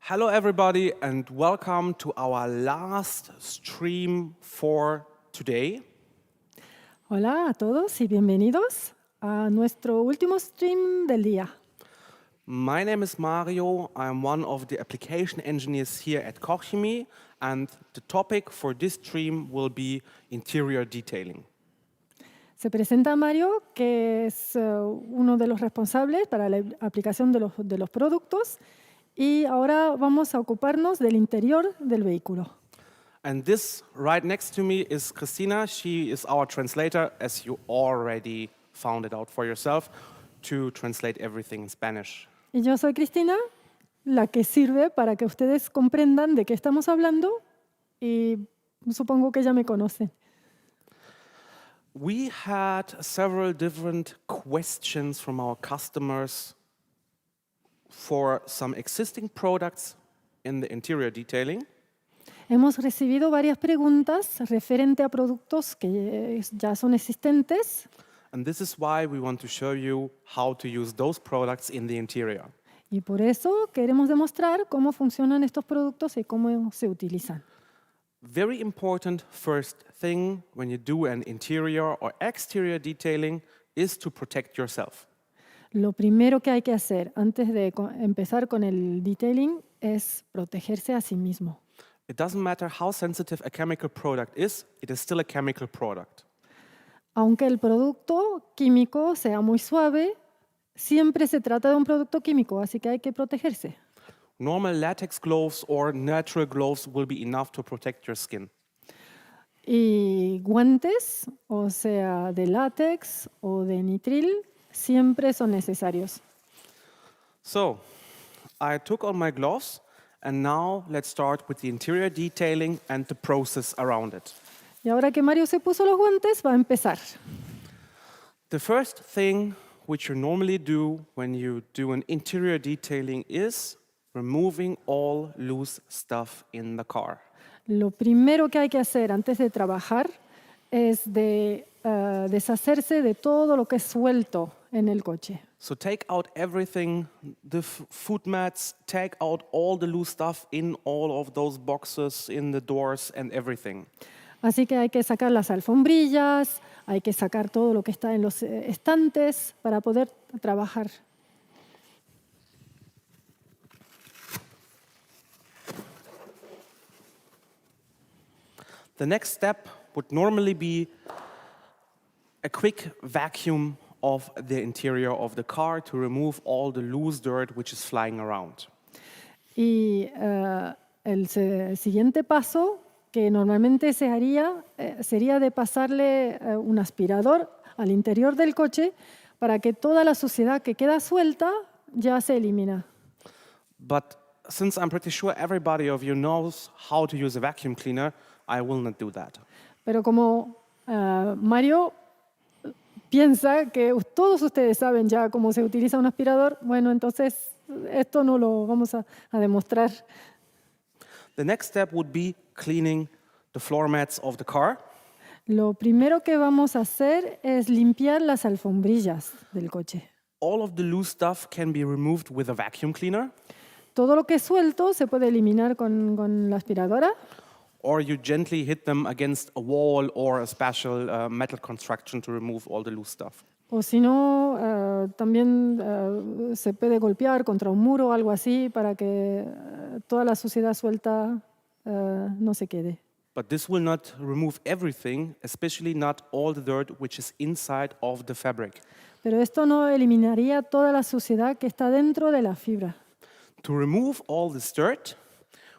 Hello everybody and welcome to our last stream for today. Hola a todos y bienvenidos a nuestro último stream del día. My name is Mario. I am one of the application engineers here at Waschchemie, and the topic for this stream will be interior detailing. Se presenta Mario, que es uno de los responsables para la aplicación de los productos, y ahora vamos a ocuparnos del interior del vehículo. And this right next to me is Christina. She is our translator, as you already found it out for yourself, to translate everything in Spanish. Y yo soy Cristina, la que sirve para que ustedes comprendan de qué estamos hablando, y supongo que ya me conocen. We had several different questions from our customers for some existing products in the interior detailing. Hemos recibido varias preguntas referente a productos que ya son existentes. And this is why we want to show you how to use those products in the interior. Y por eso queremos demostrar cómo funcionan estos productos y cómo se utilizan. Very important first thing when you do an interior or exterior detailing is to protect yourself. Lo primero que hay que hacer antes de empezar con el detailing es protegerse a sí mismo. It doesn't matter how sensitive a chemical product is, it is still a chemical product. Aunque el producto químico sea muy suave, siempre se trata de un producto químico, así que hay que protegerse. Normal latex gloves or natural gloves will be enough to protect your skin. Y guantes, o sea, de látex o de nitril, siempre son necesarios. So, I took on my gloves and now let's start with the interior detailing and the process around it. Y ahora que Mario se puso los guantes, va a empezar. The first thing which you normally do when you do an interior detailing is removing all loose stuff in the car. Lo primero que hay que hacer antes de trabajar es deshacerse de todo lo que es suelto en el coche. So take out everything, the foot mats, take out all the loose stuff in all of those boxes, in the doors and everything. Así que hay que sacar las alfombrillas, hay que sacar todo lo que está en los estantes para poder trabajar. The next step would normally be a quick vacuum of the interior of the car to remove all the loose dirt which is flying around. Y el siguiente paso que normalmente se haría sería de pasarle un aspirador al interior del coche para que toda la suciedad que queda suelta ya se elimina. But since I'm pretty sure everybody of you knows how to use a vacuum cleaner, I will not do that. Pero como Mario piensa que todos ustedes saben ya cómo se utiliza un aspirador, bueno, entonces esto no lo vamos a demostrar. The next step would be cleaning the floor mats of the car. Lo primero que vamos a hacer es limpiar las alfombrillas del coche. All of the loose stuff can be removed with a vacuum cleaner. Todo lo que es suelto se puede eliminar con la aspiradora. Or you gently hit them against a wall or a special metal construction to remove all the loose stuff. O si no, también se puede golpear contra un muro o algo así para que toda la suciedad suelta no se quede. But this will not remove everything, especially not all the dirt which is inside of the fabric. Pero esto no eliminaría toda la suciedad que está dentro de la fibra. To remove all this dirt,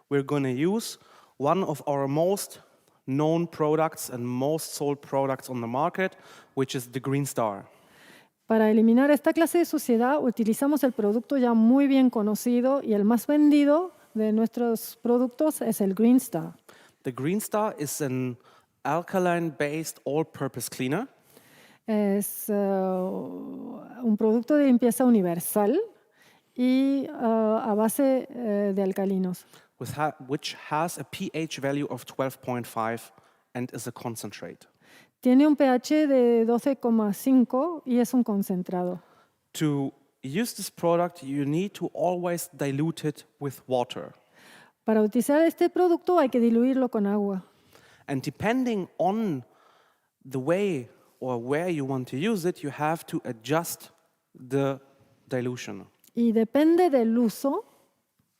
we're going to use one of our most known products and most sold products on the market, which is the Green Star. Para eliminar esta clase de suciedad, utilizamos el producto ya muy bien conocido y el más vendido de nuestros productos es el Green Star. The Green Star is an alkaline-based all-purpose cleaner. Es un producto de limpieza universal y a base de alcalinos. Which has a pH value of 12.5 and is a concentrate. Tiene un pH de 12,5 y es un concentrado. To use this product, you need to always dilute it with water. Para utilizar este producto hay que diluirlo con agua. And depending on the way or where you want to use it, you have to adjust the dilution. Y depende del uso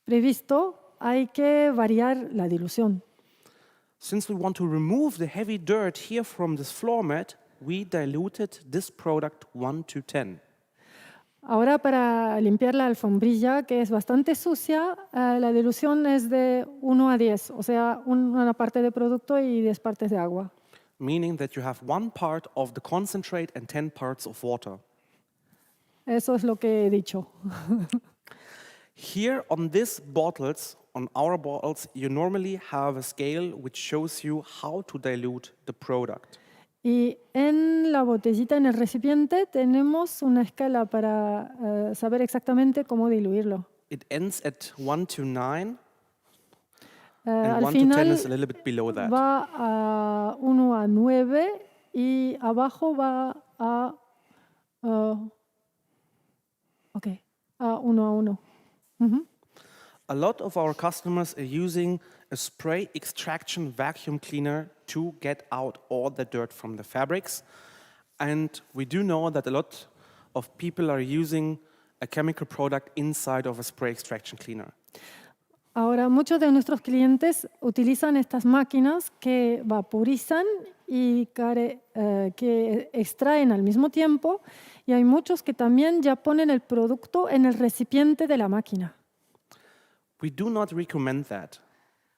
previsto, hay que variar la dilución. Since we want to remove the heavy dirt here from this floor mat, we diluted this product 1 to 10. Ahora para limpiar la alfombrilla, que es bastante sucia, la dilución es de 1 a 10, o sea, una parte de producto y 10 partes de agua. Meaning that you have 1 part of the concentrate and 10 parts of water. Eso es lo que he dicho. Here on these bottles, on our bottles, you normally have a scale which shows you how to dilute the product. Y en la botellita, en el recipiente, tenemos una escala para saber exactamente cómo diluirlo. It ends at 1 to 9, and Al 1 to 10 final is a little bit below that. va a 1 a 9 y abajo va a, a 1 a 1. A lot of our customers are using a spray extraction vacuum cleaner to get out all the dirt from the fabrics. And we do know that a lot of people are using a chemical product inside of a spray extraction cleaner. Ahora, muchos de nuestros clientes utilizan estas máquinas que vaporizan y que extraen al mismo tiempo, y hay muchos que también ya ponen el producto en el recipiente de la máquina. We do not recommend that.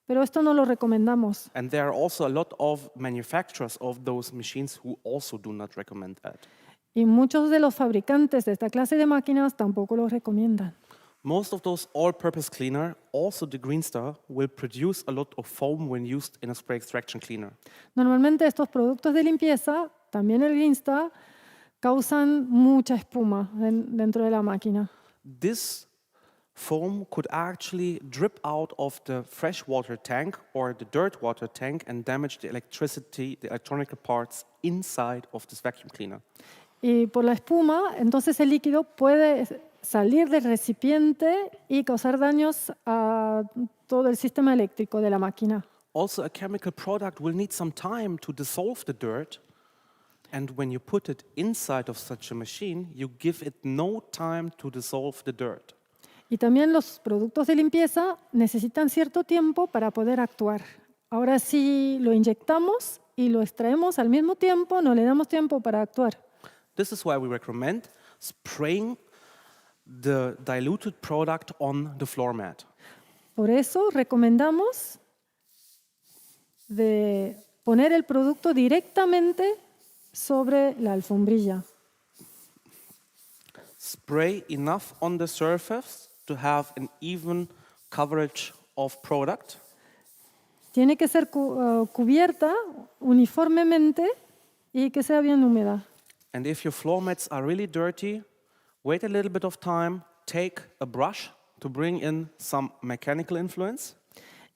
Pero esto no lo recomendamos. And there are also a lot of manufacturers of those machines who also do not recommend that. Y muchos de los fabricantes de esta clase de máquinas tampoco lo recomiendan. Most of those all-purpose cleaner, also the Green Star, will produce a lot of foam when used in a spray extraction cleaner. Normalmente estos productos de limpieza, también el Insta, causan mucha espuma dentro de la máquina. This foam could actually drip out of the freshwater tank or the dirt water tank and damage the electronic parts inside of this vacuum cleaner. Y por la espuma, entonces el líquido puede salir del recipiente y causar daños a todo el sistema eléctrico de la máquina. Also, a chemical product will need some time to dissolve the dirt, and when you put it inside of such a machine, you give it no time to dissolve the dirt. Y también los productos de limpieza necesitan cierto tiempo para poder actuar. Ahora, si lo inyectamos y lo extraemos al mismo tiempo, no le damos tiempo para actuar. This is why we recommend spraying the diluted product on the floor mat. Por eso recomendamos de poner el producto directamente sobre la alfombrilla. Spray enough on the surface to have an even coverage of product. Tiene que ser cubierta uniformemente y que sea bien húmeda. And if your floor mats are really dirty, wait a little bit of time, take a brush to bring in some mechanical influence.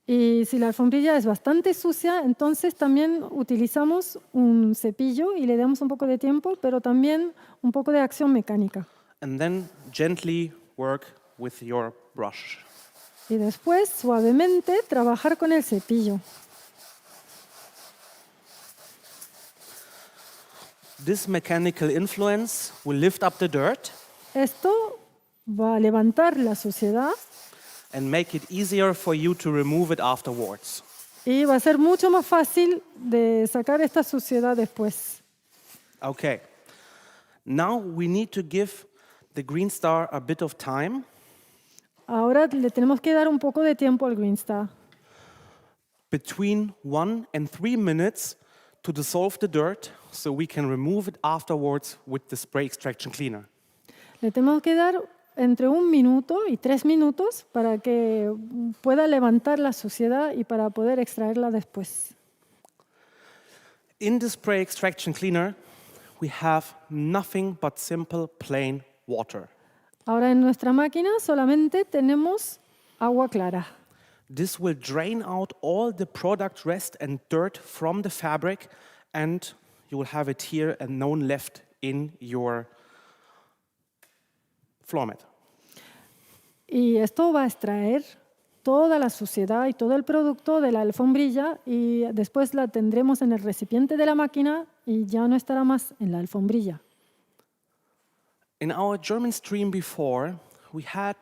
Y si la alfombrilla es bastante sucia, entonces también utilizamos un cepillo y le damos un poco de tiempo, pero también un poco de acción mecánica. And then gently work with your brush. Y después, suavemente, trabajar con el cepillo. This mechanical influence will lift up the dirt Esto va a levantar la suciedad and make it easier for you to remove it afterwards. y va a ser mucho más fácil de sacar esta suciedad después. Okay. Now we need to give the Green Star a bit of time. Ahora le tenemos que dar un poco de tiempo al Green Star. Between 1 and 3 minutes to dissolve the dirt so we can remove it afterwards with the spray extraction cleaner. Le tenemos que dar entre 1 minuto y 3 minutos para que pueda levantar la suciedad y para poder extraerla después. In the spray extraction cleaner, we have nothing but simple plain water. Ahora en nuestra máquina solamente tenemos agua clara. This will drain out all the product rest and dirt from the fabric, and you will have it here and none left in your floor mat. Y esto va a extraer toda la suciedad y todo el producto de la alfombrilla y después la tendremos en el recipiente de la máquina y ya no estará más en la alfombrilla. In our German stream before, we had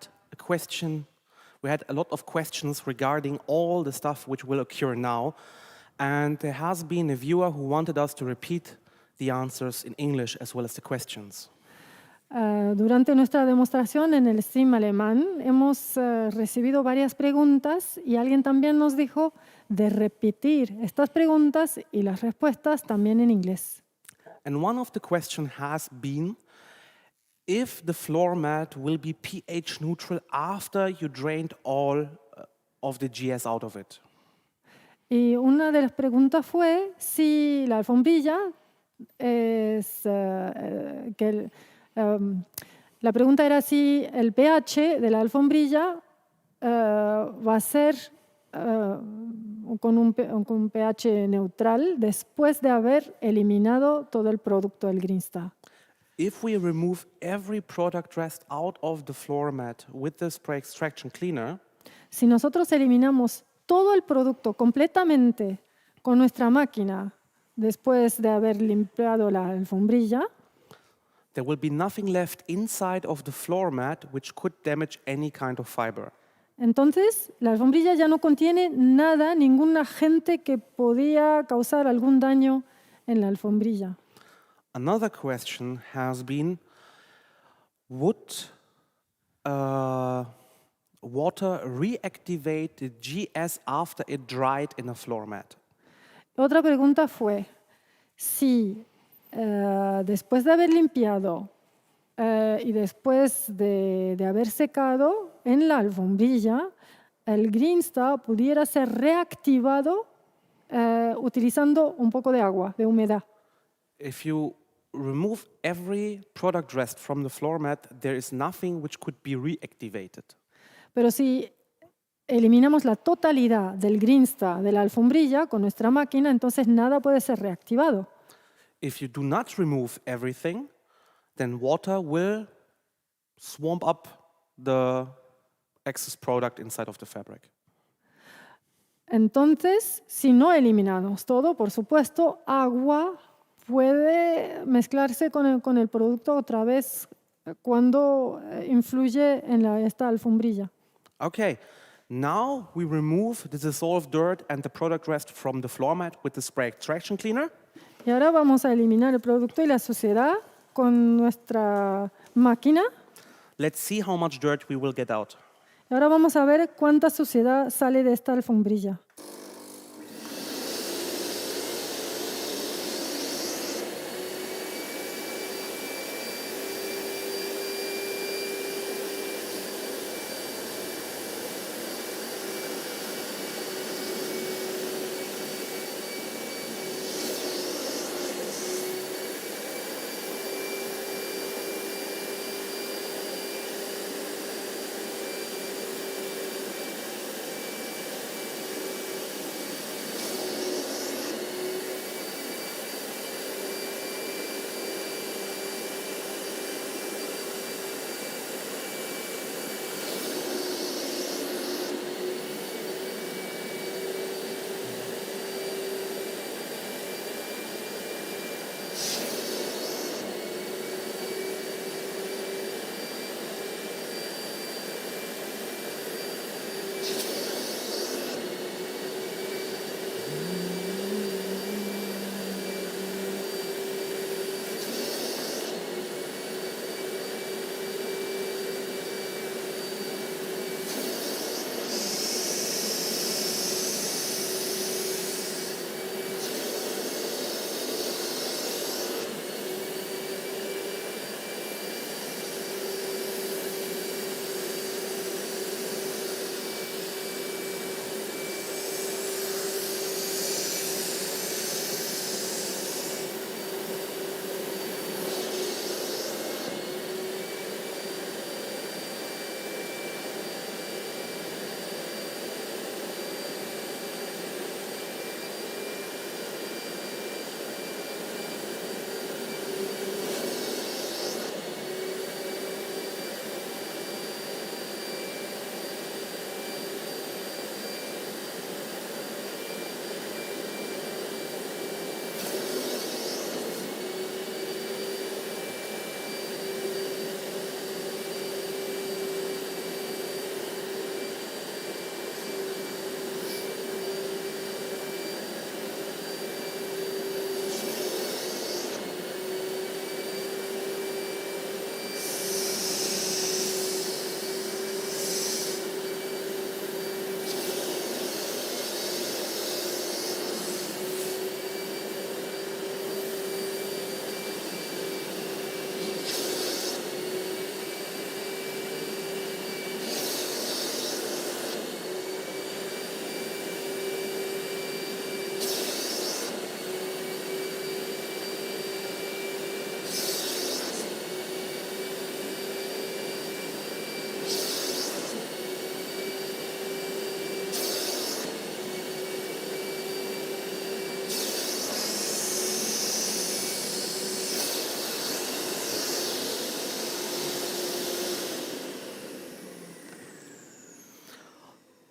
a lot of questions regarding all the stuff which will occur now, and there has been a viewer who wanted us to repeat the answers in English as well as the questions. Durante nuestra demostración en el stream alemán hemos recibido varias preguntas y alguien también nos dijo de repetir estas preguntas y las respuestas también en inglés. And one of the questions has been if the floor mat will be pH neutral after you drained all of the GS out of it. Y una de las preguntas fue si la alfombrilla es la pregunta era si el pH de la alfombrilla va a ser con un pH neutral después de haber eliminado todo el producto del Greensta. If we remove every product rest out of the floor mat with the spray extraction cleaner, si nosotros eliminamos todo el producto completamente con nuestra máquina después de haber limpiado la alfombrilla, there will be nothing left inside of the floor mat which could damage any kind of fiber. Entonces, la alfombrilla ya no contiene nada, ningún agente que podía causar algún daño en la alfombrilla. Another question has been, would water reactivate the GS after it dried in a floor mat? Otra pregunta fue si después de haber limpiado y después de haber secado en la alfombrilla, el Greensta pudiera ser reactivado utilizando un poco de agua, de humedad. If you remove every product rest from the floor mat, there is nothing which could be reactivated. Pero si eliminamos la totalidad del Greensta de la alfombrilla con nuestra máquina, entonces nada puede ser reactivado. If you do not remove everything, then water will swamp up the excess product inside of the fabric. Entonces, si no eliminamos todo, por supuesto, agua puede mezclarse con el producto otra vez cuando influye en esta alfombrilla. Okay, now we remove the dissolved dirt and the product rest from the floor mat with the spray extraction cleaner. Y ahora vamos a eliminar el producto y la suciedad con nuestra máquina. Let's see how much dirt we will get out. Y ahora vamos a ver cuánta suciedad sale de esta alfombrilla.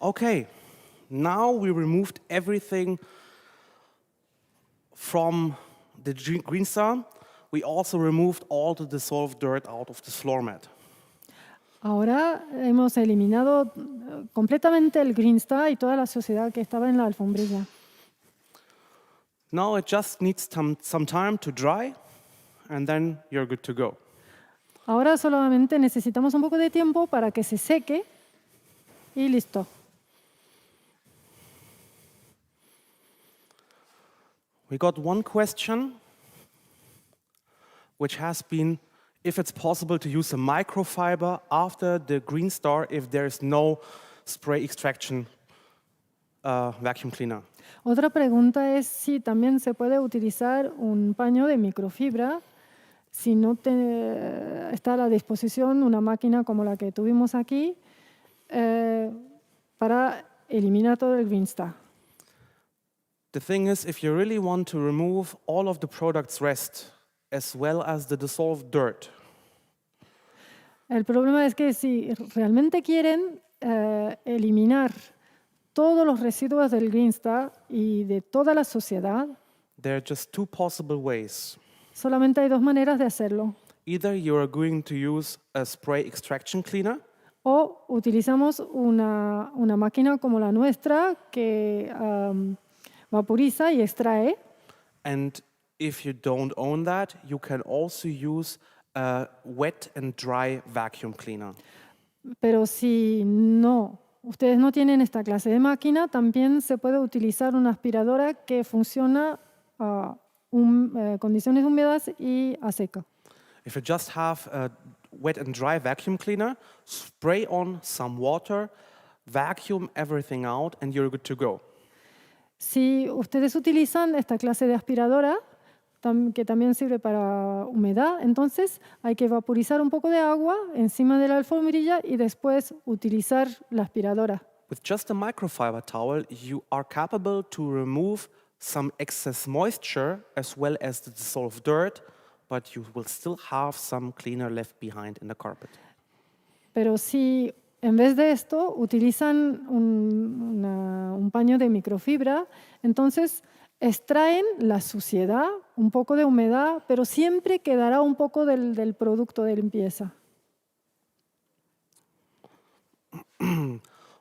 Okay, now we removed everything from the green star. We also removed all the dissolved dirt out of this floor mat. Ahora hemos eliminado completamente el green star y toda la suciedad que estaba en la alfombrilla. Now it just needs some time to dry, and then you're good to go. Ahora solamente necesitamos un poco de tiempo para que se seque y listo. We got one question, which has been if it's possible to use a microfiber after the green star if there is no spray extraction vacuum cleaner. Otra pregunta es si también se puede utilizar un paño de microfibra si no está a la disposición una máquina como la que tuvimos aquí para eliminar todo el green star. The thing is, if you really want to remove all of the product's rest as well as the dissolved dirt, el problema es que si realmente quieren eliminar todos los residuos del green star y de toda la suciedad, there are just two possible ways. solamente hay dos maneras de hacerlo. Either you are going to use a spray extraction cleaner, O utilizamos una máquina como la nuestra que vaporiza y extrae. and if you don't own that, you can also use a wet and dry vacuum cleaner. Pero si ustedes no tienen esta clase de máquina, también se puede utilizar una aspiradora que funciona a condiciones húmedas y a seca. If you just have a wet and dry vacuum cleaner, spray on some water, vacuum everything out, and you're good to go. Si ustedes utilizan esta clase de aspiradora, que también sirve para humedad, entonces hay que vaporizar un poco de agua encima de la alfombrilla y después utilizar la aspiradora. With just a microfiber towel, you are capable to remove some excess moisture as well as the dissolved dirt, but you will still have some cleaner left behind in the carpet. Pero si en vez de esto utilizan un paño de microfibra, entonces extraen la suciedad, un poco de humedad, pero siempre quedará un poco del producto de limpieza.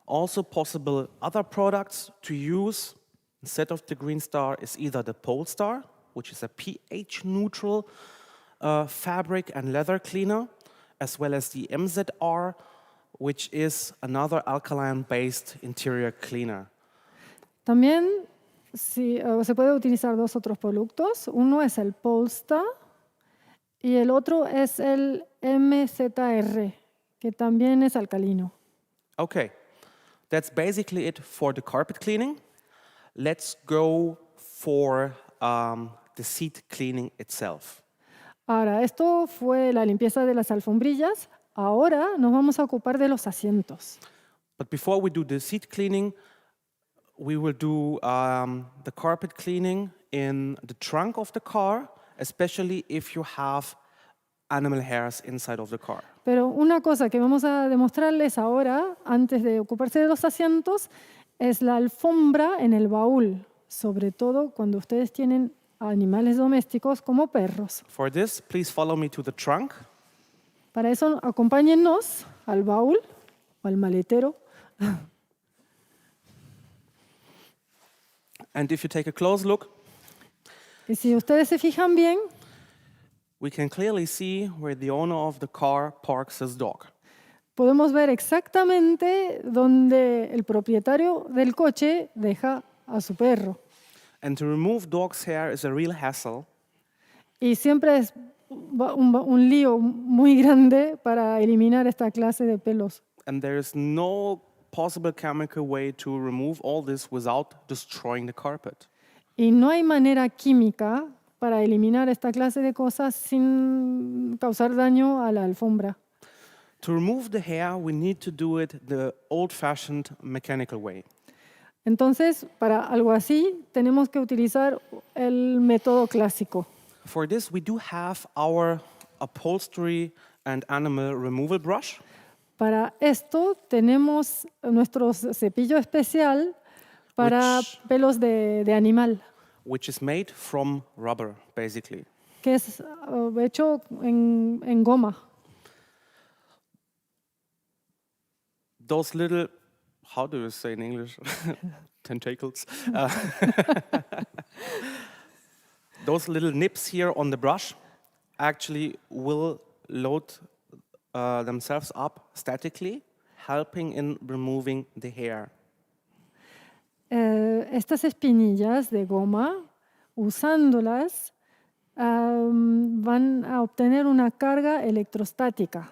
Also possible other products to use instead of the green star is either the Polestar, which is a pH neutral fabric and leather cleaner, as well as the MZR, which is another alkaline-based interior cleaner. También se puede utilizar dos otros productos. Uno es el Polestar y el otro es el MZR, que también es alcalino. Okay, that's basically it for the carpet cleaning. Let's go for the seat cleaning itself. Ahora, esto fue la limpieza de las alfombrillas. Ahora nos vamos a ocupar de los asientos. But before we do the seat cleaning, we will do the carpet cleaning in the trunk of the car, especially if you have animal hairs inside of the car. Pero una cosa que vamos a demostrarles ahora, antes de ocuparse de los asientos, es la alfombra en el baúl, sobre todo cuando ustedes tienen animales domésticos como perros. For this, please follow me to the trunk. Para eso, acompáñennos al baúl o al maletero. And if you take a close look, Y si ustedes se fijan bien, we can clearly see where the owner of the car parks his dog. podemos ver exactamente dónde el propietario del coche deja a su perro. And to remove dog's hair is a real hassle. Y siempre es un lío muy grande para eliminar esta clase de pelos. And there is no possible chemical way to remove all this without destroying the carpet. Y no hay manera química para eliminar esta clase de cosas sin causar daño a la alfombra. To remove the hair, we need to do it the old-fashioned mechanical way. Entonces, para algo así, tenemos que utilizar el método clásico. For this, we do have our upholstery and animal removal brush. Para esto tenemos nuestro cepillo especial para pelos de animal, which is made from rubber, basically. que es hecho en goma. Those little, how do you say in English? Tentacles. Those little nips here on the brush actually will load themselves up statically, helping in removing the hair. Estas espinillas de goma, usándolas, van a obtener una carga electrostática.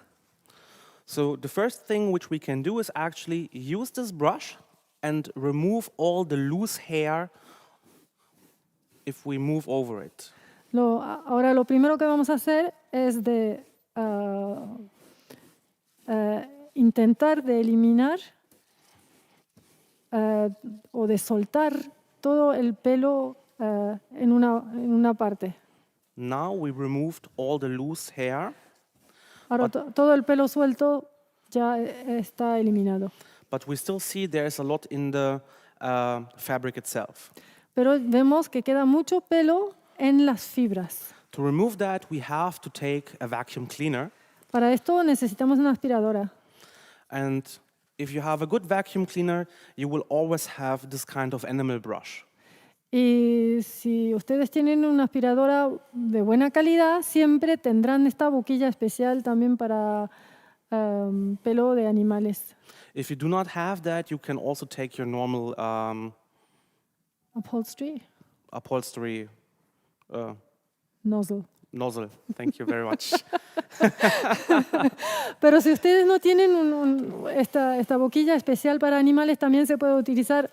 So the first thing which we can do is actually use this brush and remove all the loose hair if we move over it. Ahora lo primero que vamos a hacer es intentar de eliminar o de soltar todo el pelo en una parte. Now we removed all the loose hair. Ahora todo el pelo suelto ya está eliminado. But we still see there's a lot in the fabric itself. Pero vemos que queda mucho pelo en las fibras. To remove that, we have to take a vacuum cleaner. Para esto necesitamos una aspiradora. And if you have a good vacuum cleaner, you will always have this kind of enamel brush. Y si ustedes tienen una aspiradora de buena calidad, siempre tendrán esta boquilla especial también para pelo de animales. If you do not have that, you can also take your normal Upholstery. upholstery Nozzle. nozzle. Thank you very much. Pero si ustedes no tienen esta boquilla especial para animales, también se puede utilizar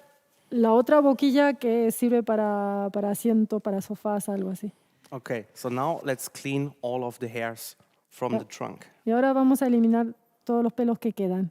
la otra boquilla que sirve para asiento, para sofás, algo así. Okay, so now let's clean all of the hairs from the trunk. Y ahora vamos a eliminar todos los pelos que quedan.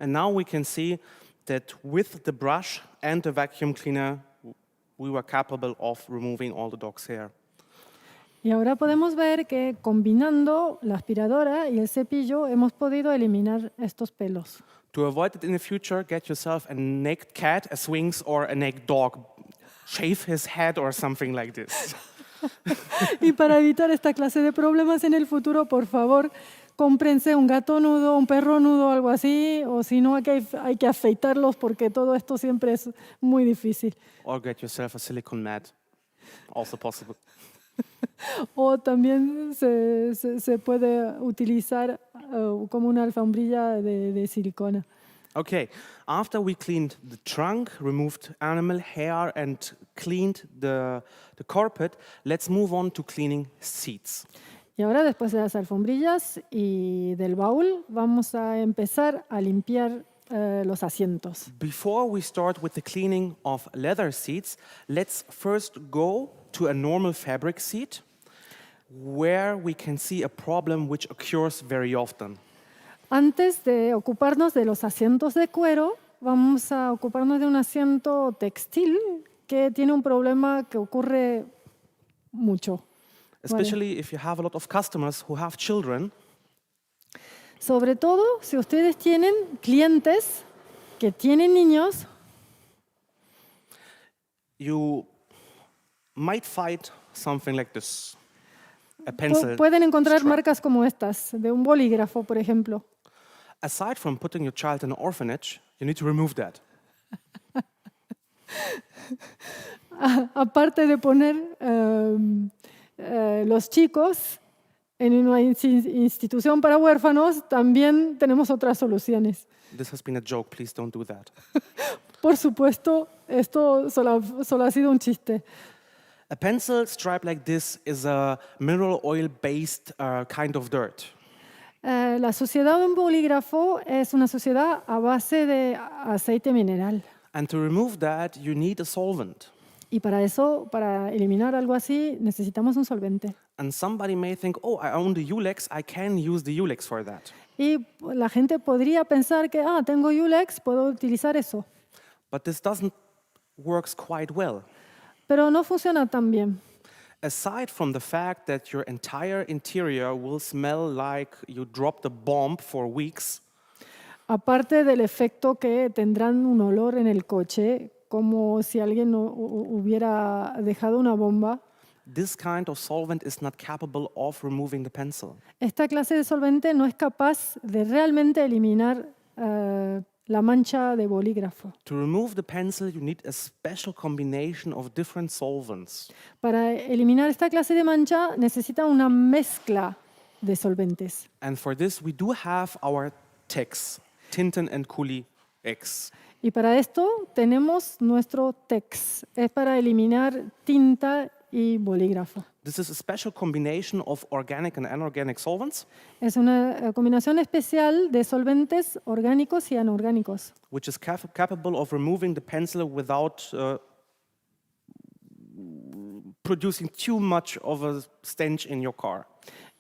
And now we can see that with the brush and the vacuum cleaner, we were capable of removing all the dog's hair. Y ahora podemos ver que combinando la aspiradora y el cepillo hemos podido eliminar estos pelos. To avoid it in the future, get yourself a naked cat, a Swings, or a naked dog shave his head or something like this. Y para evitar esta clase de problemas en el futuro, por favor, cómprense un gato nudo, un perro nudo, algo así, o si no, hay que afeitarlos porque todo esto siempre es muy difícil. Or get yourself a silicone mat. Also possible. O también se puede utilizar como una alfombrilla de silicona. Okay, after we cleaned the trunk, removed animal hair, and cleaned the carpet, let's move on to cleaning seats. Y ahora, después de las alfombrillas y del baúl, vamos a empezar a limpiar los asientos. Before we start with the cleaning of leather seats, let's first go to a normal fabric seat where we can see a problem which occurs very often. Antes de ocuparnos de los asientos de cuero, vamos a ocuparnos de un asiento textil que tiene un problema que ocurre mucho. Especially if you have a lot of customers who have children. Sobre todo si ustedes tienen clientes que tienen niños, You might find something like this. A pencil. pueden encontrar strap. marcas como estas, de un bolígrafo, por ejemplo. Aside from putting your child in an orphanage, you need to remove that. Aparte de poner los chicos en una institución para huérfanos, también tenemos otras soluciones. This has been a joke, please don't do that. Por supuesto, esto solo ha sido un chiste. A pencil stripe like this is a mineral oil-based kind of dirt. La suciedad de un bolígrafo es una suciedad a base de aceite mineral. And to remove that, you need a solvent. Y para eso, para eliminar algo así, necesitamos un solvente. And somebody may think, oh, I own the Ulex, I can use the Ulex for that. Y la gente podría pensar que, tengo Ulex, puedo utilizar eso. But this doesn't work quite well. Pero no funciona tan bien. Aside from the fact that your entire interior will smell like you dropped a bomb for weeks, Aparte del efecto que tendrán un olor en el coche, como si alguien hubiera dejado una bomba, this kind of solvent is not capable of removing the pencil. esta clase de solvente no es capaz de realmente eliminar la mancha de bolígrafo. To remove the pencil, you need a special combination of different solvents. Para eliminar esta clase de mancha necesita una mezcla de solventes. And for this, we do have our TEX, Tinten and Kuli X. Y para esto tenemos nuestro TEX. Es para eliminar tinta y bolígrafo. This is a special combination of organic and inorganic solvents, Es una combinación especial de solventes orgánicos y anorgánicos, which is capable of removing the pencil without producing too much of a stench in your car.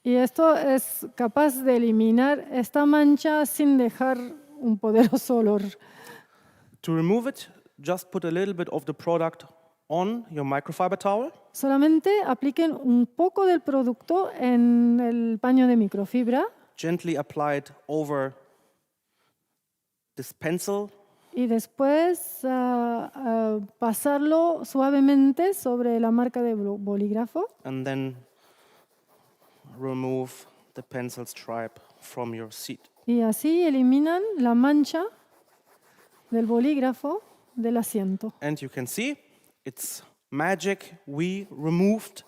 y esto es capaz de eliminar esta mancha sin dejar un poderoso olor. To remove it, just put a little bit of the product on your microfiber towel. Solamente apliquen un poco del producto en el paño de microfibra Gently apply it over this pencil, y después pasarlo suavemente sobre la marca de bolígrafo and then remove the pencil stripe from your seat. y así eliminan la mancha del bolígrafo del asiento. And you can see, it's magic. We removed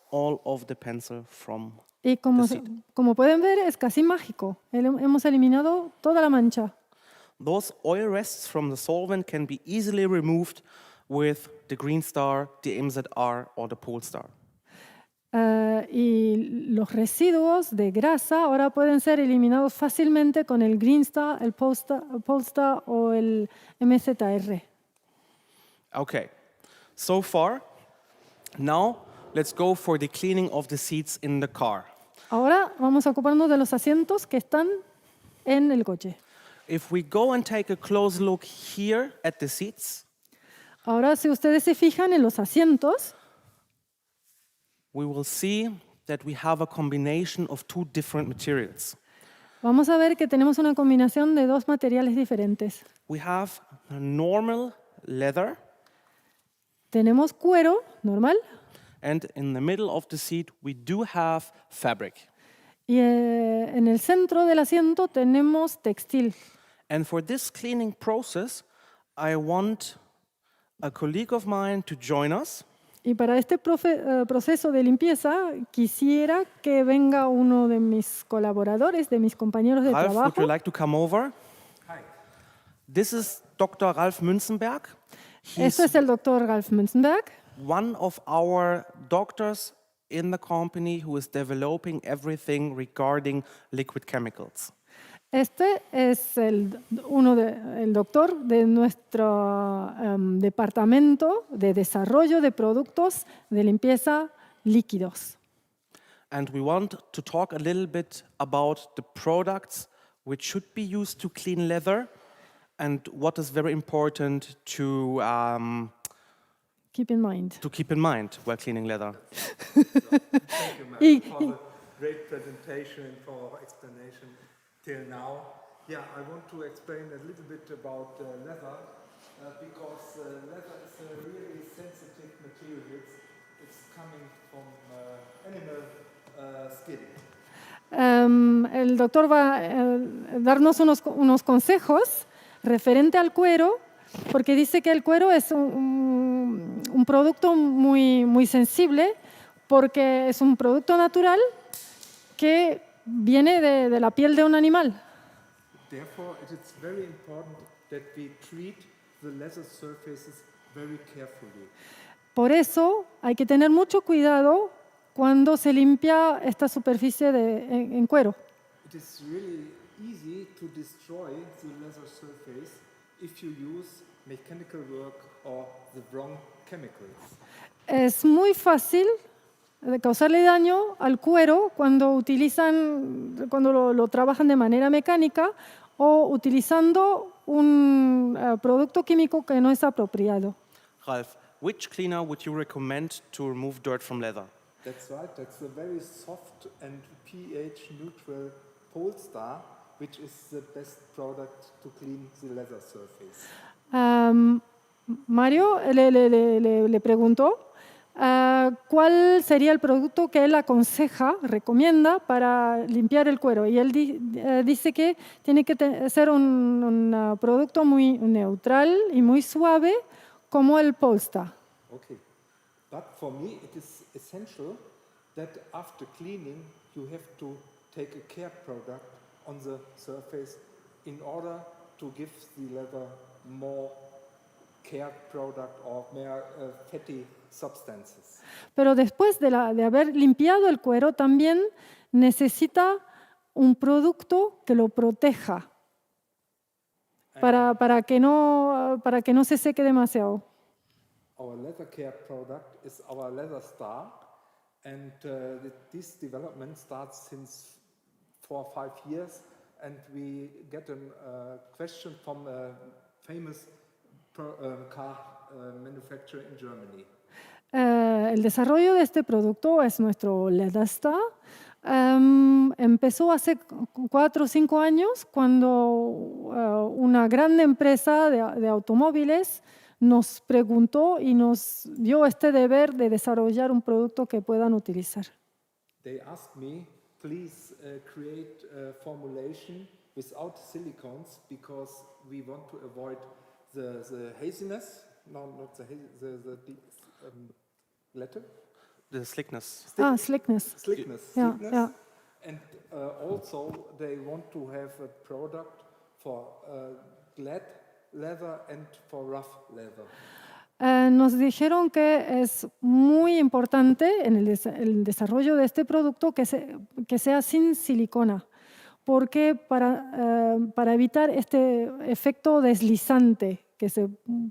all of the pencil from Y como, the seat. como pueden ver, es casi mágico. Hemos eliminado toda la mancha. Those oil rests from the solvent can be easily removed with the Green Star, the MZR, or the Polestar. Y los residuos de grasa ahora pueden ser eliminados fácilmente con el Green Star, el Polestar o el MZR. Okay, so far, now let's go for the cleaning of the seats in the car. Ahora vamos a ocuparnos de los asientos que están en el coche. If we go and take a close look here at the seats, Ahora, si ustedes se fijan en los asientos, we will see that we have a combination of two different materials. vamos a ver que tenemos una combinación de dos materiales diferentes. We have a normal leather tenemos cuero normal and in the middle of the seat we do have fabric. y en el centro del asiento tenemos textil. And for this cleaning process, I want a colleague of mine to join us. Y para este proceso de limpieza quisiera que venga uno de mis colaboradores, de mis compañeros de Ralf, would trabajo. you like to come over? Hi. This is Dr. Ralf Münzenberg. Esto es el doctor Ralf Münzenberg. One of our doctors in the company who is developing everything regarding liquid chemicals. Este es el doctor de nuestro departamento de desarrollo de productos de limpieza líquidos. And we want to talk a little bit about the products which should be used to clean leather and what is very important to Keep in mind. keep in mind while cleaning leather. Thank you, Matt, Y- for the great presentation and for our explanation till now. Yeah, I want to explain a little bit about leather because leather is a really sensitive material. It's coming from animal skin. El doctor va a darnos unos consejos referente al cuero, porque dice que el cuero es un producto muy sensible, porque es un producto natural que viene de la piel de un animal. Therefore, it is very important that we treat the leather surfaces very carefully. Por eso hay que tener mucho cuidado cuando se limpia esta superficie en cuero. It is really easy to destroy the leather surface if you use mechanical work or the wrong chemicals. Es muy fácil de causarle daño al cuero cuando lo trabajan de manera mecánica o utilizando un producto químico que no es apropiado. Ralf, which cleaner would you recommend to remove dirt from leather? That's right, that's a very soft and pH neutral Polestar, which is the best product to clean the leather surface. Mario le preguntó cuál sería el producto que él recomienda para limpiar el cuero. Y él dice que tiene que ser un producto muy neutral y muy suave como el Polestar. Okay, but for me it is essential that after cleaning you have to take a care product on the surface in order to give the leather more care product or more fatty substances. Pero después de haber limpiado el cuero, también necesita un producto que lo proteja para que no se seque demasiado. Our leather care product is our Leather Star, and this development starts since 4 or 5 years, and we get a question from a famous car manufacturer in Germany. El desarrollo de este producto es nuestro Leather Star. Empezó hace 4 o 5 años cuando una gran empresa de automóviles nos preguntó y nos dio este deber de desarrollar un producto que puedan utilizar. They asked me, please create a formulation without silicones because we want to avoid the haziness, no, not the letter? The slickness. Slickness. Slickness. Yeah, Slickness. yeah. And also they want to have a product for glad leather and for rough leather. Nos dijeron que es muy importante en el desarrollo de este producto que sea sin silicona, porque para evitar este efecto deslizante que se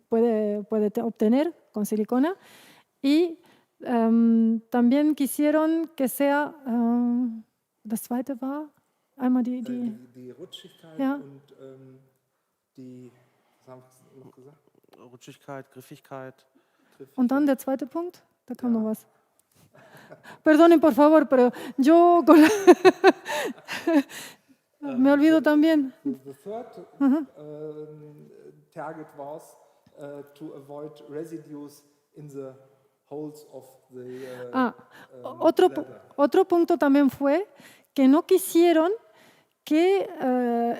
puede obtener con silicona, y también quisieron que sea, das zweite war, einmal die Die Rutschigkeit Ja. und die, was haben wir noch gesagt? Rutschigkeit, Griffigkeit. Und dann der zweite Punkt, da kam noch was. Perdonen, por favor, pero yo me olvido también. The third target was to avoid residues in the holes of the Otro punto también fue que no quisieron que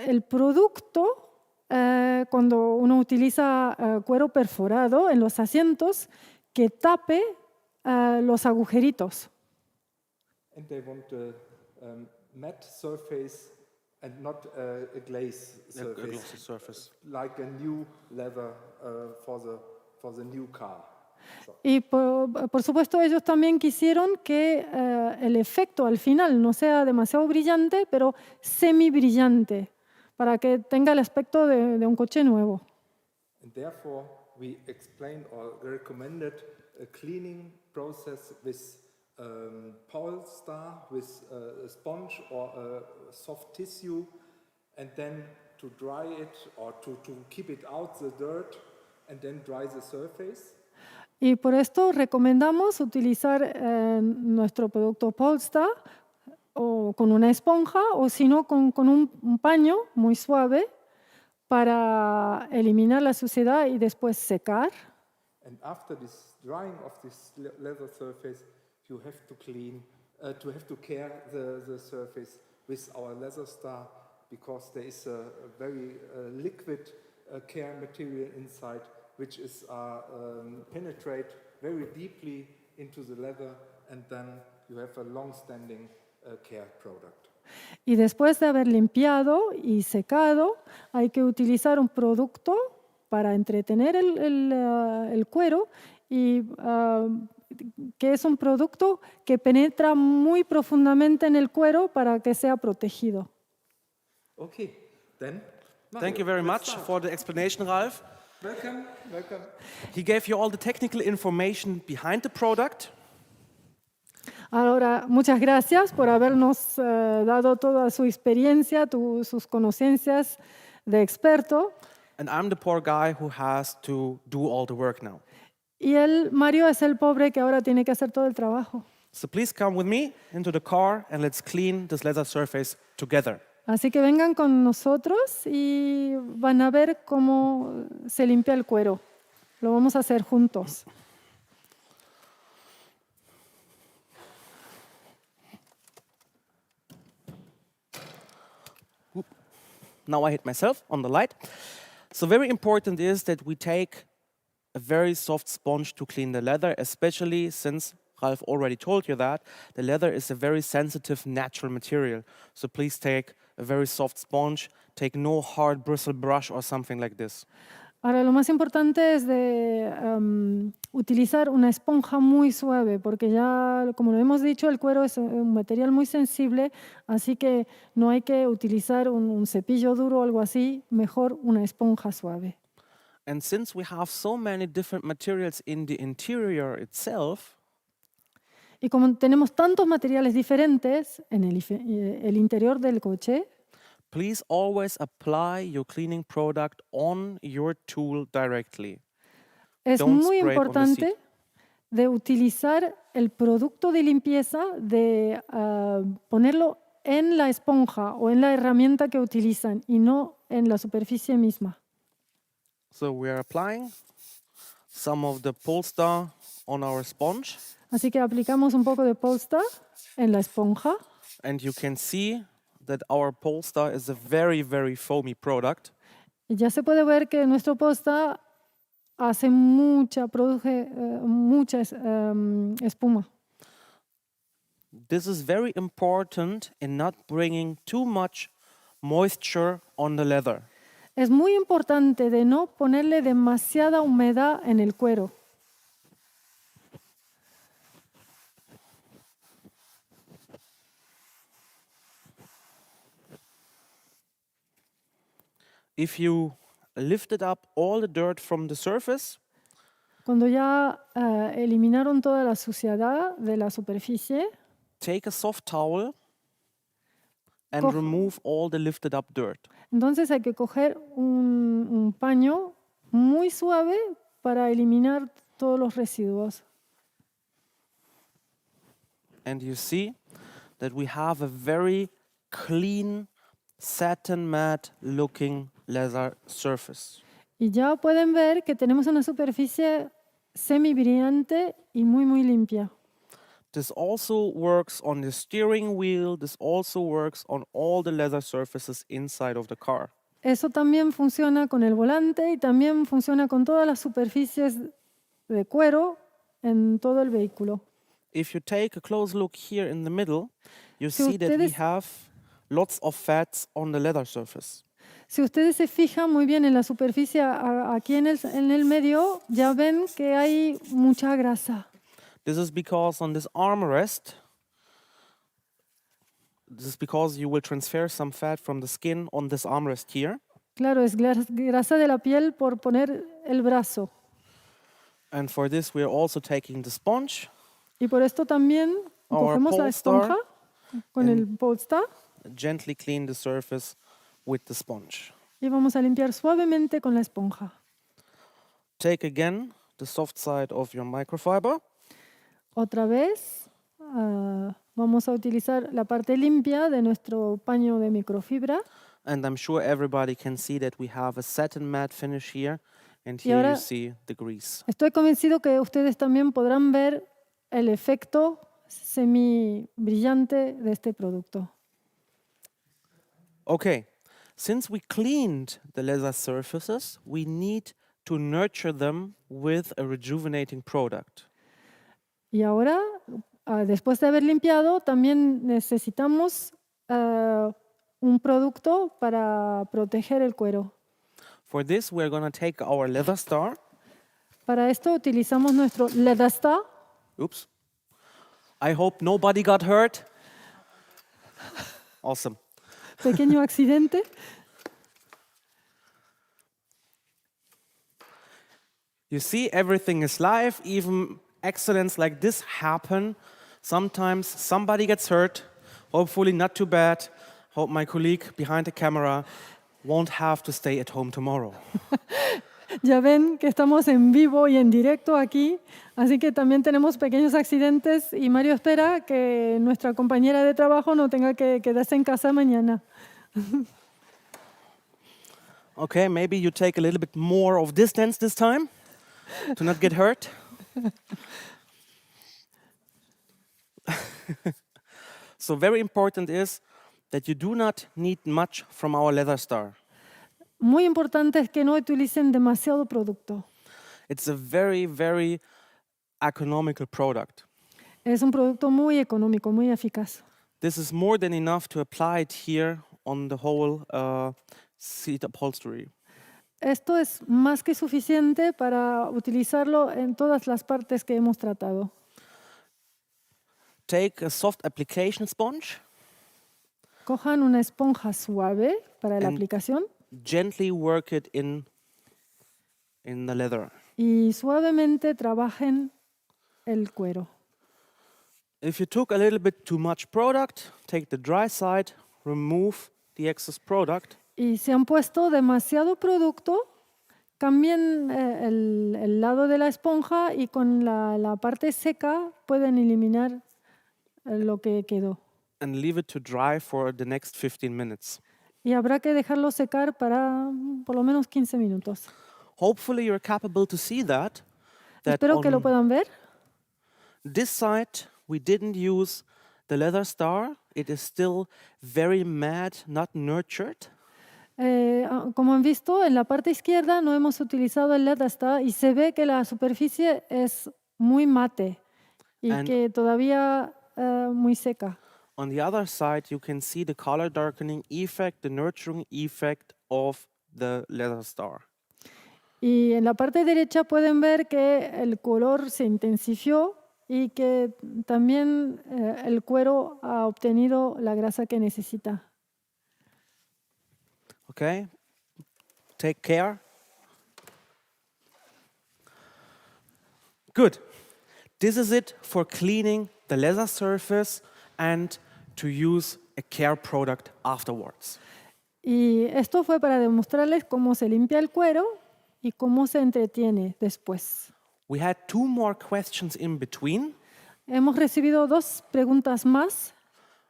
el producto, cuando uno utiliza cuero perforado en los asientos, que tape los agujeritos. and they want a matte surface and not a glaze surface, A glossy surface. like a new leather for the new car. Y por supuesto ellos también quisieron que el efecto al final no sea demasiado brillante, pero semi-brillante, para que tenga el aspecto de un coche nuevo. And therefore, we explained or recommended a cleaning process with polster, with a sponge or a soft tissue, and then to dry it or to keep it out the dirt, and then dry the surface. Y por esto recomendamos utilizar nuestro producto Polster o con una esponja o si no con un paño muy suave para eliminar la suciedad y después secar. And after this drying of this leather surface, you have to clean, to care the surface with our leather star, because there is a very liquid care material inside, which is penetrate very deeply into the leather, and then you have a long-standing care product. Y después de haber limpiado y secado, hay que utilizar un producto para entretener el cuero y que es un producto que penetra muy profundamente en el cuero para que sea protegido. Okay, then. Thank you very much for the explanation, Ralf. Welcome. He gave you all the technical information behind the product. Ahora, muchas gracias por habernos dado toda su experiencia, sus conocencias de experto. And I'm the poor guy who has to do all the work now. Y Mario es el pobre que ahora tiene que hacer todo el trabajo. So please come with me into the car and let's clean this leather surface together. Así que vengan con nosotros y van a ver cómo se limpia el cuero. Lo vamos a hacer juntos. Now I hit myself on the light. So very important is that we take a very soft sponge to clean the leather, especially since Ralf already told you that the leather is a very sensitive natural material. So please take a very soft sponge, take no hard bristle brush or something like this. Ahora, lo más importante es de utilizar una esponja muy suave, porque ya, como lo hemos dicho, el cuero es un material muy sensible, así que no hay que utilizar un cepillo duro o algo así, mejor una esponja suave. And since we have so many different materials in the interior itself, y como tenemos tantos materiales diferentes en el interior del coche, please always apply your cleaning product on your tool directly. Es Don't muy spray it on the importante seat. de utilizar el producto de limpieza, de ponerlo en la esponja o en la herramienta que utilizan y no en la superficie misma. So we are applying some of the Polestar on our sponge, Así que aplicamos un poco de Polestar en la esponja and you can see that our Polestar is a very, very foamy product. y ya se puede ver que nuestro Polestar produce mucha espuma. This is very important in not bringing too much moisture on the leather. Es muy importante de no ponerle demasiada humedad en el cuero. If you lifted up all the dirt from the surface, Cuando ya eliminaron toda la suciedad de la superficie, take a soft towel and Coge- remove all the lifted up dirt. entonces hay que coger un paño muy suave para eliminar todos los residuos. And you see that we have a very clean, satin matte looking leather surface. Y ya pueden ver que tenemos una superficie semi brillante y muy limpia. This also works on the steering wheel. This also works on all the leather surfaces inside of the car. Eso también funciona con el volante y también funciona con todas las superficies de cuero en todo el vehículo. If you take a close look here in the middle, you Si see that we ustedes- have lots of fats on the leather surface. Si ustedes se fijan muy bien en la superficie aquí en el medio, ya ven que hay mucha grasa. This is because on this armrest, this is because you will transfer some fat from the skin on this armrest here. Claro, es grasa de la piel por poner el brazo. And for this, we are also taking the sponge, Y por esto también Our cogemos la Polestar esponja con el Polestar gently clean the surface with the sponge. y vamos a limpiar suavemente con la esponja. Take again the soft side of your microfiber. Otra vez vamos a utilizar la parte limpia de nuestro paño de microfibra. And I'm sure everybody can see that we have a satin matte finish here. And Y here ahora- you see the grease. Estoy convencido que ustedes también podrán ver el efecto semi brillante de este producto. Okay, since we cleaned the leather surfaces, we need to nurture them with a rejuvenating product. Y ahora, después de haber limpiado, también necesitamos un producto para proteger el cuero. For this, we're going to take our leather star. Para esto utilizamos nuestro Leather Star. Oops. I hope nobody got hurt. Awesome. Pequeño accidente. You see, everything is live. Even accidents like this happen. Sometimes somebody gets hurt. Hopefully not too bad. Hope my colleague behind the camera won't have to stay at home tomorrow. Ya ven que estamos en vivo y en directo aquí, así que también tenemos pequeños accidentes y Mario espera que nuestra compañera de trabajo no tenga que quedarse en casa mañana. Okay, maybe you take a little bit more of distance this time to not get hurt. So very important is that you do not need much from our leather star. Muy importante es que no utilicen demasiado producto. It's a very, very economical product. Es un producto muy económico, muy eficaz. This is more than enough to apply it here on the whole seat upholstery. Esto es más que suficiente para utilizarlo en todas las partes que hemos tratado. Take a soft application sponge, Cojan una esponja suave para la And- aplicación gently work it in the leather. y suavemente trabajen el cuero. If you took a little bit too much product, take the dry side, remove the excess product, Y si han puesto demasiado producto, cambien el lado de la esponja y con la parte seca pueden eliminar lo que quedó. and leave it to dry for the next 15 minutes. Y habrá que dejarlo secar para por lo menos 15 minutos. Hopefully you're capable to see that Espero que lo on puedan ver. this side we didn't use the leather star. It is still very matte, not nurtured. Como han visto, en la parte izquierda no hemos utilizado el Leather Star y se ve que la superficie es muy mate y And- que todavía muy seca. On the other side, you can see the color darkening effect, the nurturing effect of the leather star. Y en la parte derecha pueden ver que el color se intensifió y que también el cuero ha obtenido la grasa que necesita. Okay? Take care. Good. This is it for cleaning the leather surface and to use a care product afterwards. Y esto fue para demostrarles cómo se limpia el cuero y cómo se entretiene después. We had two more questions in between, Hemos recibido 2 preguntas más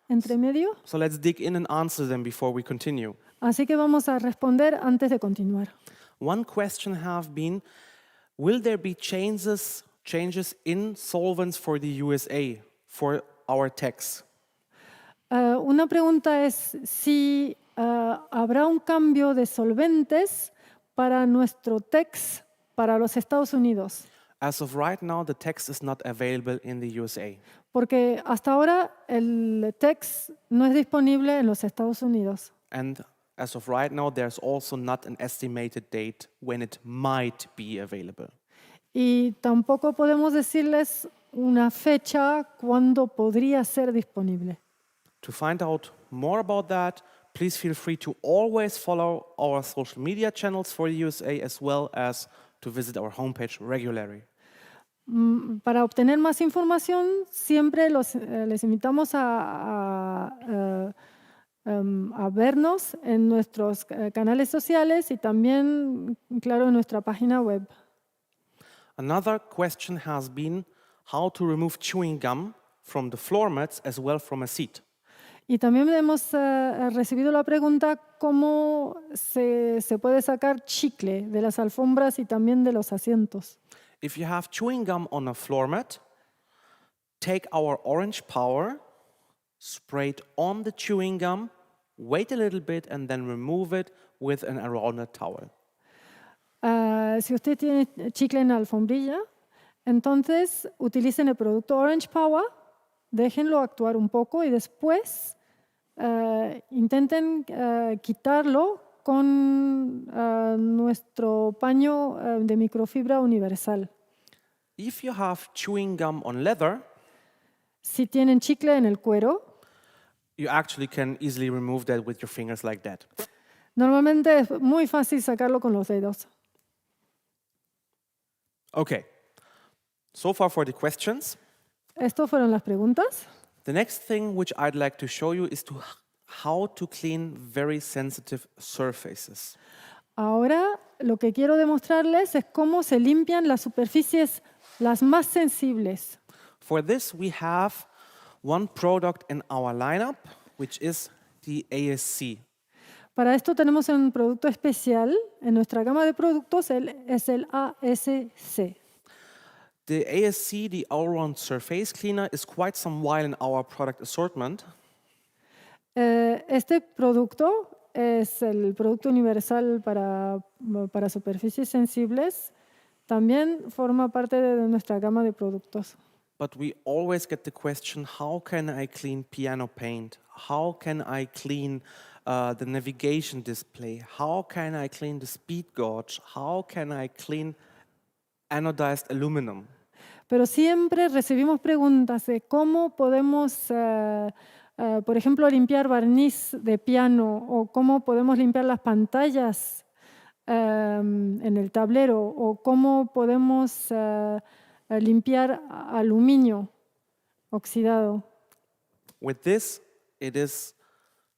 entre medio, so let's dig in and answer them before we continue. así que vamos a responder antes de continuar. One question have been, Will there be changes in solvents for the USA for our tags? Una pregunta es si habrá un cambio de solventes para nuestro TEX para los Estados Unidos. As of right now, the text is not available in the USA. Porque hasta ahora el TEX no es disponible en los Estados Unidos. And as of right now, there's also not an estimated date when it might be available. Y tampoco podemos decirles una fecha cuando podría ser disponible. To find out more about that, please feel free to always follow our social media channels for the USA as well as to visit our homepage regularly. Para obtener más información, siempre les invitamos a vernos en nuestros canales sociales y también, claro, en nuestra página web. Another question has been how to remove chewing gum from the floor mats as well from a seat. Y también hemos recibido la pregunta cómo se puede sacar chicle de las alfombras y también de los asientos. If you have chewing gum on a floor mat, take our orange power, spray it on the chewing gum, wait a little bit and then remove it with an around towel. Si usted tiene chicle en la alfombrilla, entonces utilicen el producto Orange Power, déjenlo actuar un poco y después intenten quitarlo con nuestro paño de microfibra universal. If you have chewing gum on leather, Si tienen chicle en el cuero, you actually can easily remove that with your fingers like that. normalmente es muy fácil sacarlo con los dedos. Okay, so far for the questions. Estas fueron las preguntas. The next thing which I'd like to show you is how to clean very sensitive surfaces. Ahora lo que quiero demostrarles es cómo se limpian las superficies las más sensibles. For this, we have one product in our lineup, which is the ASC. Para esto tenemos un producto especial en nuestra gama de productos, es el ASC. The ASC, the all-round surface cleaner, is quite some while in our product assortment. Este producto es el producto universal para superficies sensibles. También forma parte de nuestra gama de productos. But we always get the question, how can I clean piano paint? How can I clean the navigation display? How can I clean the speed gauge? How can I clean anodized aluminum? Pero siempre recibimos preguntas de cómo podemos, por ejemplo, limpiar barniz de piano o cómo podemos limpiar las pantallas en el tablero o cómo podemos limpiar aluminio oxidado. With this, it is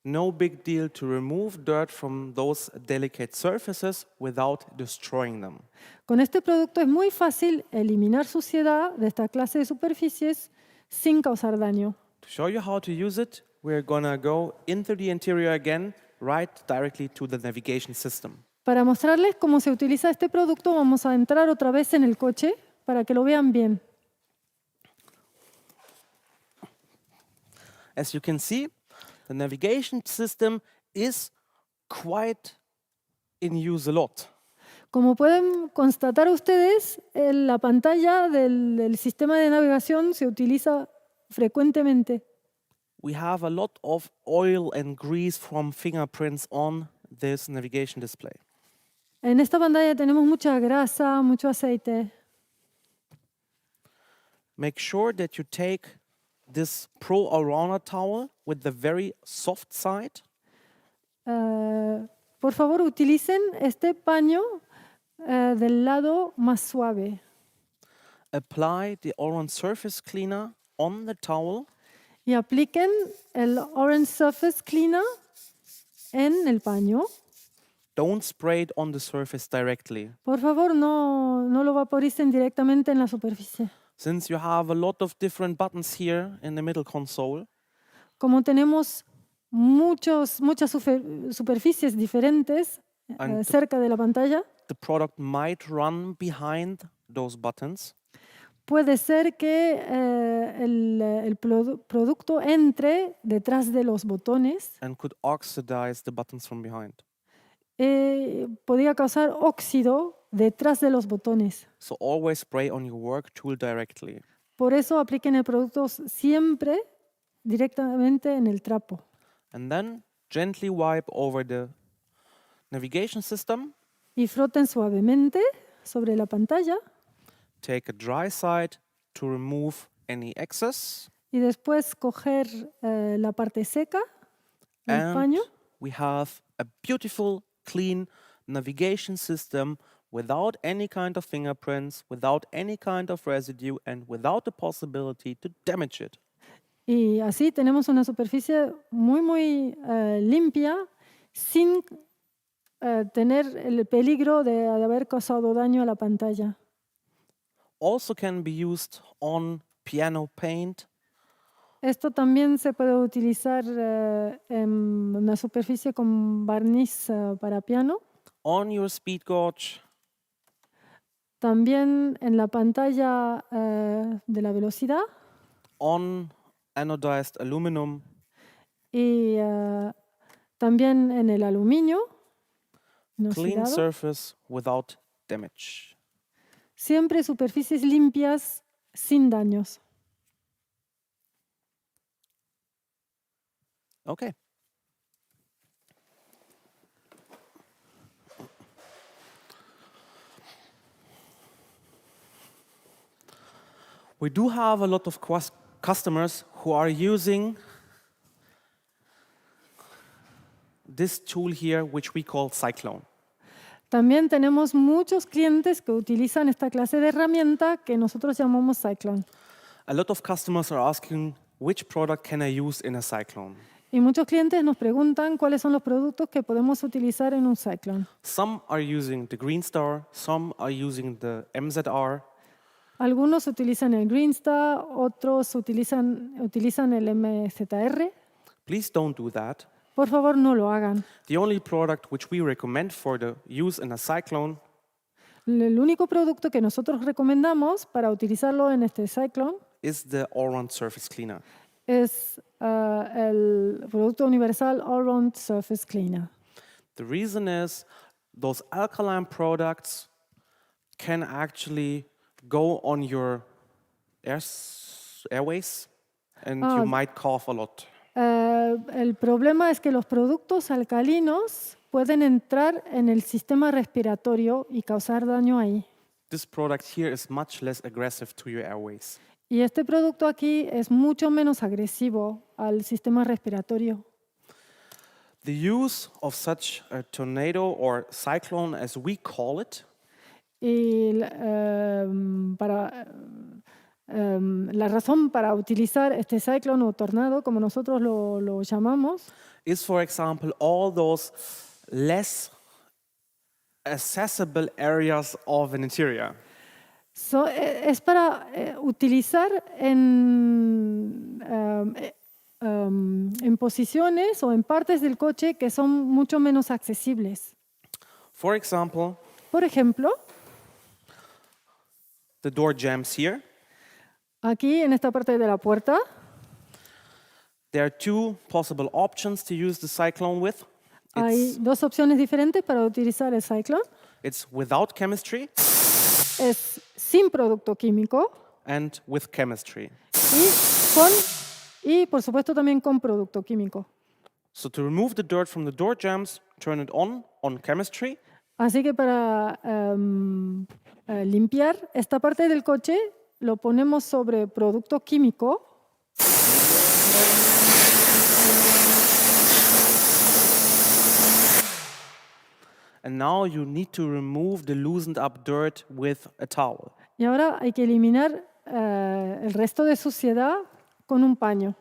no big deal to remove dirt from those delicate surfaces without destroying them. Con este producto es muy fácil eliminar suciedad de esta clase de superficies sin causar daño. To show you how to use it, we're gonna go into the interior again, right directly to the navigation system. Para mostrarles cómo se utiliza este producto, vamos a entrar otra vez en el coche para que lo vean bien. As you can see, the navigation system is quite in use a lot. Como pueden constatar ustedes, la pantalla del sistema de navegación se utiliza frecuentemente. We have a lot of oil and grease from fingerprints on this navigation display. En esta pantalla tenemos mucha grasa, mucho aceite. Make sure that you take this Pro Allrounder towel with the very soft side. Por favor, utilicen este paño del lado más suave. Apply the All-Round Surface Cleaner on the towel. Y apliquen el Orange Surface Cleaner en el paño. Don't spray it on the surface directly. Por favor, no lo vaporicen directamente en la superficie. Since you have a lot of different buttons here in the middle console, Como tenemos muchas superficies diferentes cerca de la pantalla, the product might run behind those buttons, puede ser que el producto entre detrás de los botones. and could oxidize the buttons from behind. Podría causar óxido detrás de los botones. So always spray on your work tool directly. Por eso apliquen el producto siempre directamente en el trapo. And then gently wipe over the navigation system. Y froten suavemente sobre la pantalla Take a dry side to remove any excess. y después coger la parte seca, el And paño, we have a beautiful, clean navigation system without any kind of fingerprints, without any kind of residue, and without the possibility to damage it. y así tenemos una superficie muy limpia sin tener el peligro de haber causado daño a la pantalla. Also can be used on piano paint, Esto también se puede utilizar en una superficie con barniz para piano. on your speed gauge, También en la pantalla de la velocidad on anodized aluminum, y también en el aluminio clean inoxidado. surface without damage. Siempre superficies limpias sin daños. Okay. We do have a lot of customers who are using this tool here, which we call Cyclone. También tenemos muchos clientes que utilizan esta clase de herramienta que nosotros llamamos Cyclone. A lot of customers are asking, which product can I use in a Cyclone? Y muchos clientes nos preguntan cuáles son los productos que podemos utilizar en un Cyclone. Some are using the Green Star, some are using the MZR, Algunos utilizan el Green Star, otros utilizan el MZR. Please don't do that. Por favor, no lo hagan. The only product which we recommend for the use in a Cyclone El único producto que nosotros recomendamos para utilizarlo en este Cyclone is the All-Round Surface Cleaner. es el producto universal All-Round Surface Cleaner. The reason is those alkaline products can actually go on your airways and you might cough a lot. El problema es que los productos alcalinos pueden entrar en el sistema respiratorio y causar daño ahí. This product here is much less aggressive to your airways. Y este producto aquí es mucho menos agresivo al sistema respiratorio. The use of such a tornado or cyclone, as we call it, Y la razón para utilizar este cyclone o tornado, como nosotros lo llamamos, is, for example, all those less accessible areas of an interior. es para utilizar en posiciones o en partes del coche que son mucho menos accesibles. For example, Por ejemplo, the door jambs here. aquí en esta parte de la puerta There are two possible options to use the cyclone with. hay dos opciones diferentes para utilizar el cyclone. It's without chemistry Es sin producto químico and with chemistry. y por supuesto también con producto químico. So to remove the dirt from the door jambs, turn it on chemistry. Así que para limpiar esta parte del coche lo ponemos sobre producto químico. And now you need to remove the loosened up dirt with a towel. Y ahora hay que eliminar el resto de suciedad con un paño.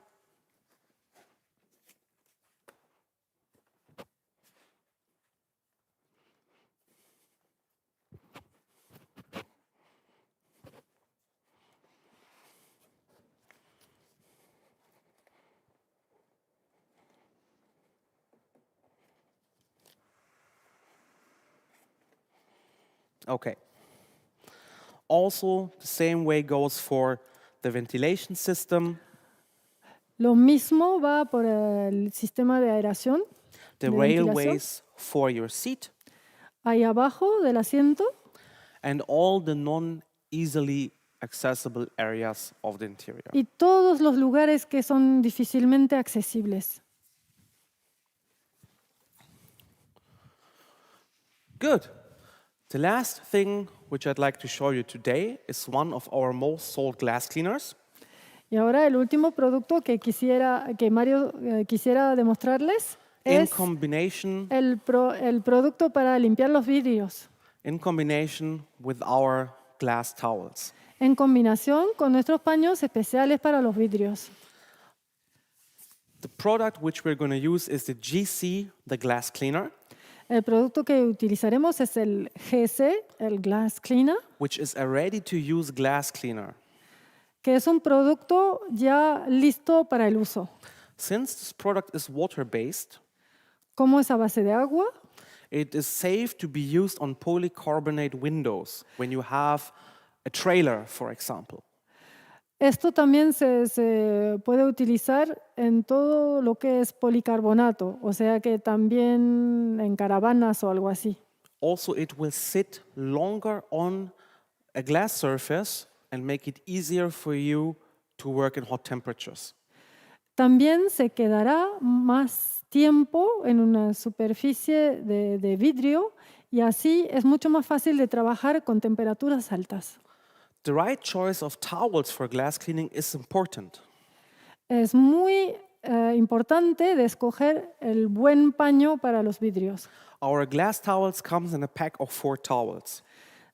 Okay. Also, the same way goes for the ventilation system, Lo mismo va por el sistema de aeración, the de ventilación. railways for your seat, Ahí abajo del asiento and all the non-easily accessible areas of the interior. y todos los lugares que son difícilmente accesibles. Good. The last thing which I'd like to show you today is one of our most sold glass cleaners. Y ahora el último producto que Mario quisiera demostrarles In es combination, el producto para limpiar los vidrios, in combination with our glass towels. en combinación con nuestros paños especiales para los vidrios. The product which we're going to use is the GC, the glass cleaner, El producto que utilizaremos es el GC, el Glass Cleaner, which is a ready-to-use glass cleaner. que es un producto ya listo para el uso. Since this product is water-based, Como es a base de agua, it is safe to be used on polycarbonate windows when you have a trailer, for example. esto también se puede utilizar en todo lo que es policarbonato, o sea que también en caravanas o algo así. Also, it will sit longer on a glass surface and make it easier for you to work in hot temperatures. También se quedará más tiempo en una superficie de vidrio y así es mucho más fácil de trabajar con temperaturas altas. The right choice of towels for glass cleaning is important. Es muy importante de escoger el buen paño para los vidrios. Our glass towels comes in a pack of 4 towels.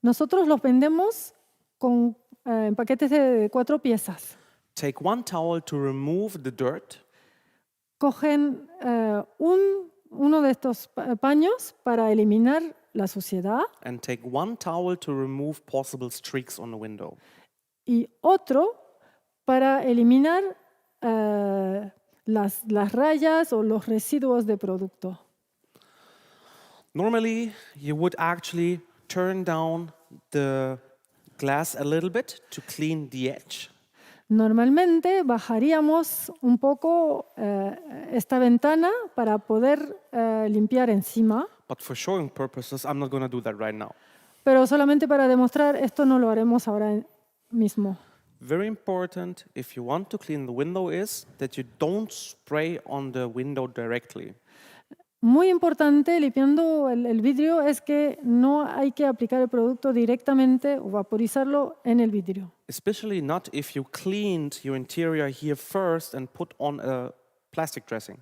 Nosotros los vendemos en paquetes de 4 piezas. Take 1 towel to remove the dirt, Cogen uno de estos paños para eliminar la suciedad and take 1 towel to remove possible streaks on the window. y otro para eliminar las rayas o los residuos de producto. Normally, you would actually turn down the glass a little bit to clean the edge. Normalmente bajaríamos un poco esta ventana para poder limpiar encima, But for showing purposes, I'm not going to do that right now. pero solamente para demostrar esto no lo haremos ahora mismo. Very important if you want to clean the window is that you don't spray on the window directly. Muy importante limpiando el vidrio es que no hay que aplicar el producto directamente o vaporizarlo en el vidrio. Especially not if you cleaned your interior here first and put on a plastic dressing.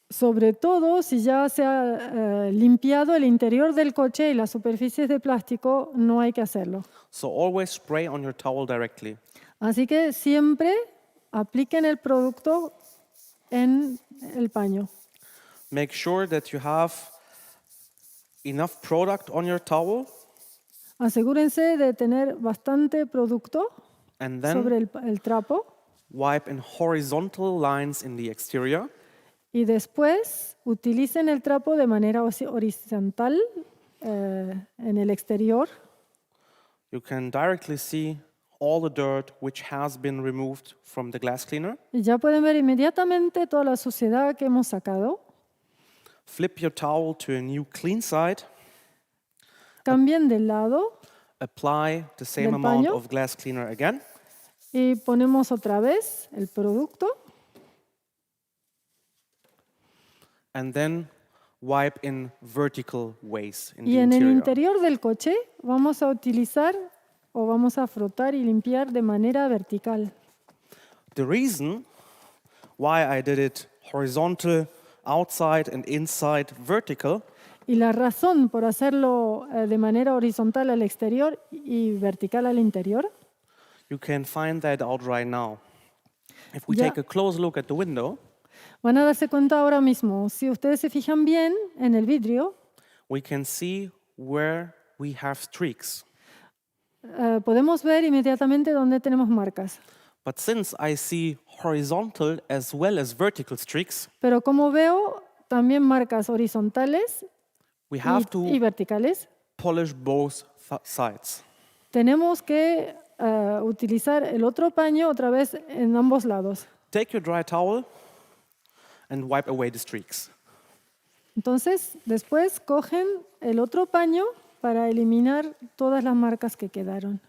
Sobre todo si ya se ha limpiado el interior del coche y las superficies de plástico, no hay que hacerlo. So always spray on your towel directly. Así que siempre apliquen el producto en el paño. Make sure that you have enough product on your towel Asegúrense de tener bastante producto and then sobre el trapo wipe in horizontal lines in the exterior. y después utilicen el trapo de manera horizontal en el exterior. You can directly see all the dirt which has been removed from the glass cleaner. Y ya pueden ver inmediatamente toda la suciedad que hemos sacado. Flip your towel to a new clean side. Cambien de lado Apply the same Del amount paño. of glass cleaner again. y ponemos otra vez el producto. And then wipe in vertical ways in Y the en el interior. interior del coche vamos a utilizar o vamos a frotar y limpiar de manera vertical. The reason why I did it horizontal outside and inside vertical Y la razón por hacerlo de manera horizontal al exterior y vertical al interior, you can find that out right now. If we Ya. take a close look at the window, van a darse cuenta ahora mismo. Si ustedes se fijan bien en el vidrio, we can see where we have streaks. podemos ver inmediatamente dónde tenemos marcas. But since I see horizontal as well as vertical streaks, Pero como veo también marcas horizontales we have y to verticales, polish both sides. Tenemos que utilizar el otro paño otra vez en ambos lados. Take your dry towel and wipe away the streaks. Entonces, después cogen el otro paño para eliminar todas las marcas que quedaron.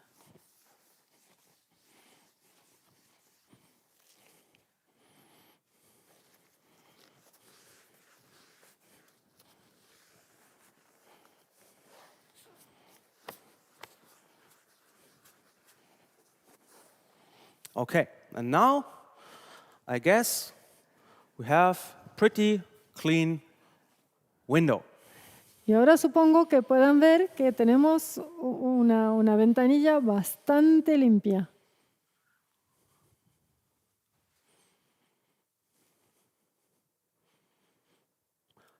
Okay, and now I guess we have pretty clean window. Y ahora supongo que puedan ver que tenemos una ventanilla bastante limpia.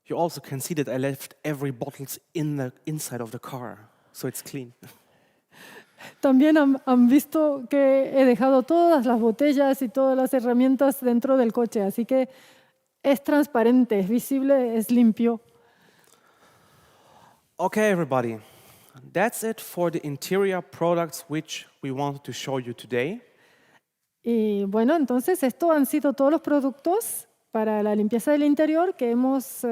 You also can see that I left every bottles in the inside of the car, so it's clean. También han visto que he dejado todas las botellas y todas las herramientas dentro del coche, así que es transparente, es visible, es limpio. Okay, everybody, that's it for the interior products which we wanted to show you today. Y bueno, entonces estos han sido todos los productos para la limpieza del interior que hemos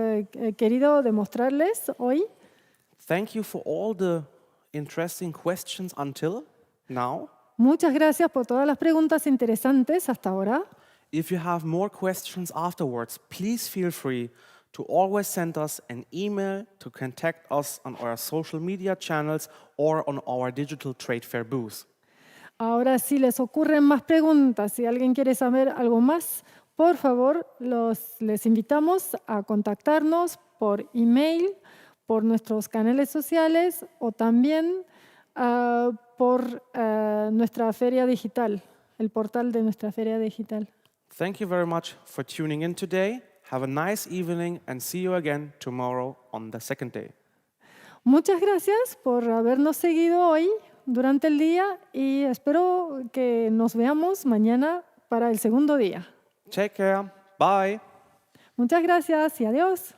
querido demostrarles hoy. Thank you for all the interesting questions until now. Muchas gracias por todas las preguntas interesantes hasta ahora. If you have more questions afterwards, please feel free to always send us an email, to contact us on our social media channels or on our digital trade fair booth. Ahora, si les ocurren más preguntas, si alguien quiere saber algo más, por favor, les invitamos a contactarnos por email, por nuestros canales sociales o también por nuestra feria digital, el portal de nuestra feria digital. Thank you very much for tuning in today. Have a nice evening and see you again tomorrow on the second day. Muchas gracias por habernos seguido hoy durante el día y espero que nos veamos mañana para el segundo día. Take care. Bye. Muchas gracias y adiós.